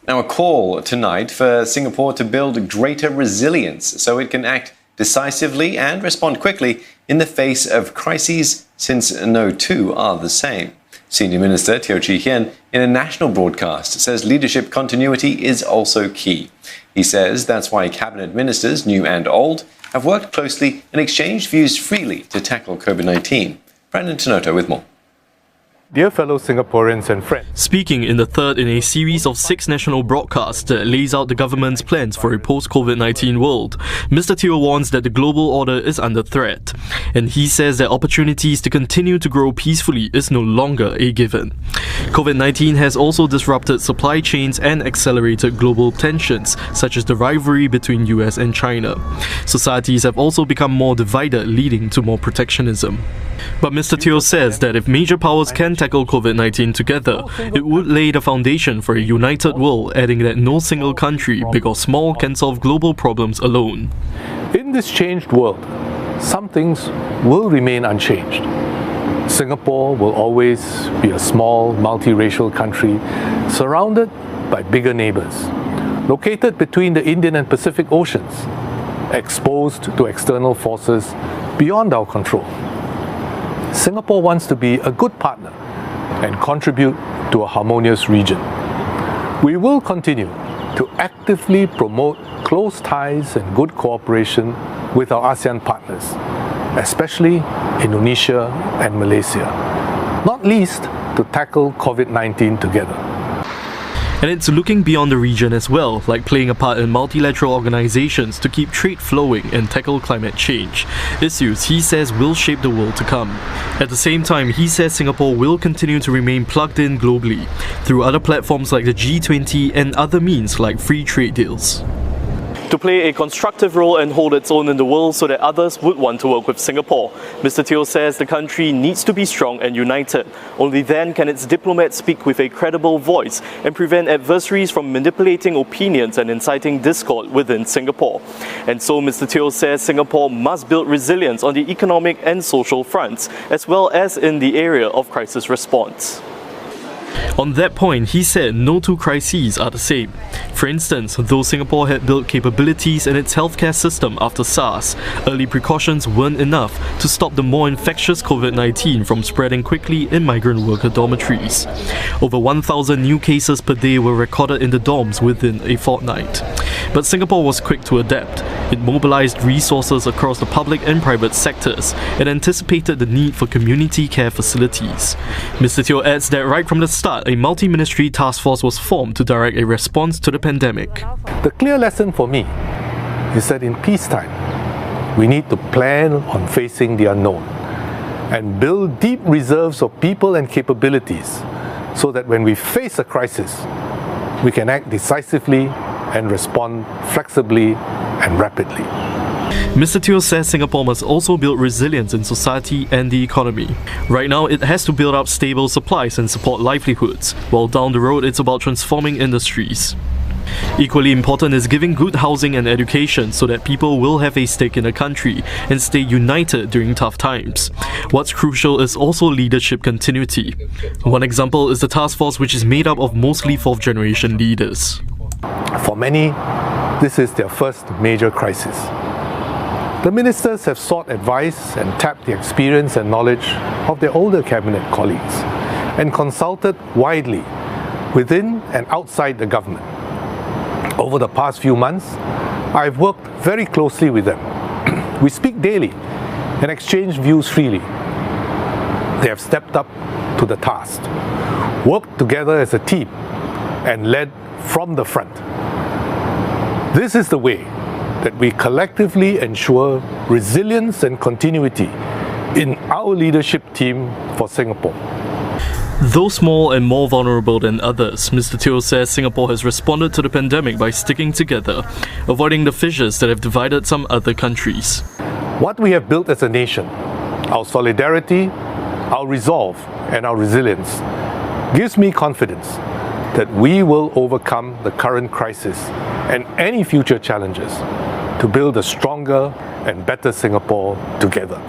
Now, a call tonight for Singapore to build greater resilience so it can act decisively and respond quickly in the face of crises, since no two are the same. Senior Minister Teo Chee Hean, in a national broadcast, says leadership continuity is also key. He says that's why cabinet ministers, new and old, have worked closely and exchanged views freely to tackle COVID-19. Brandon Tenoto with more. Dear fellow Singaporeans and friends. Speaking in the third in a series of 6 national broadcasts that lays out the government's plans for a post-COVID-19 world, Mr. Teo warns that the global order is under threat. And he says that opportunities to continue to grow peacefully is no longer a given. COVID-19 has also disrupted supply chains and accelerated global tensions, such as the rivalry between US and China. Societies have also become more divided, leading to more protectionism. But Mr. Teo says that if major powers can tackle COVID-19 together, it would lay the foundation for a united world, adding that no single country, big or small, can solve global problems alone. In this changed world, some things will remain unchanged. Singapore will always be a small, multiracial country surrounded by bigger neighbours, located between the Indian and Pacific Oceans, exposed to external forces beyond our control. Singapore wants to be a good partner and contribute to a harmonious region. We will continue to actively promote close ties and good cooperation with our ASEAN partners, especially Indonesia and Malaysia, not least to tackle COVID-19 together. And it's looking beyond the region as well, like playing a part in multilateral organizations to keep trade flowing and tackle climate change. Issues he says will shape the world to come. At the same time, he says Singapore will continue to remain plugged in globally through other platforms like the G20 and other means like free trade deals. To play a constructive role and hold its own in the world so that others would want to work with Singapore. Mr. Teo says the country needs to be strong and united. Only then can its diplomats speak with a credible voice and prevent adversaries from manipulating opinions and inciting discord within Singapore. And so Mr. Teo says Singapore must build resilience on the economic and social fronts, as well as in the area of crisis response. On that point, he said no two crises are the same. For instance, though Singapore had built capabilities in its healthcare system after SARS, early precautions weren't enough to stop the more infectious COVID-19 from spreading quickly in migrant worker dormitories. Over 1,000 new cases per day were recorded in the dorms within a fortnight. But Singapore was quick to adapt. It mobilized resources across the public and private sectors and anticipated the need for community care facilities. Mr. Teo adds that right from the start, a multi-ministry task force was formed to direct a response to the pandemic. The clear lesson for me is that in peacetime, we need to plan on facing the unknown and build deep reserves of people and capabilities so that when we face a crisis, we can act decisively and respond flexibly and rapidly. Mr. Teo says Singapore must also build resilience in society and the economy. Right now, it has to build up stable supplies and support livelihoods, while down the road it's about transforming industries. Equally important is giving good housing and education so that people will have a stake in the country and stay united during tough times. What's crucial is also leadership continuity. One example is the task force, which is made up of mostly fourth-generation leaders. For many, this is their first major crisis. The ministers have sought advice and tapped the experience and knowledge of their older cabinet colleagues and consulted widely within and outside the government. Over the past few months, I've worked very closely with them. We speak daily and exchange views freely. They have stepped up to the task, worked together as a team, and led from the front. This is the way that we collectively ensure resilience and continuity in our leadership team for Singapore. Though small and more vulnerable than others, Mr. Teo says Singapore has responded to the pandemic by sticking together, avoiding the fissures that have divided some other countries. What we have built as a nation, our solidarity, our resolve, and our resilience, gives me confidence that we will overcome the current crisis and any future challenges to build a stronger and better Singapore together.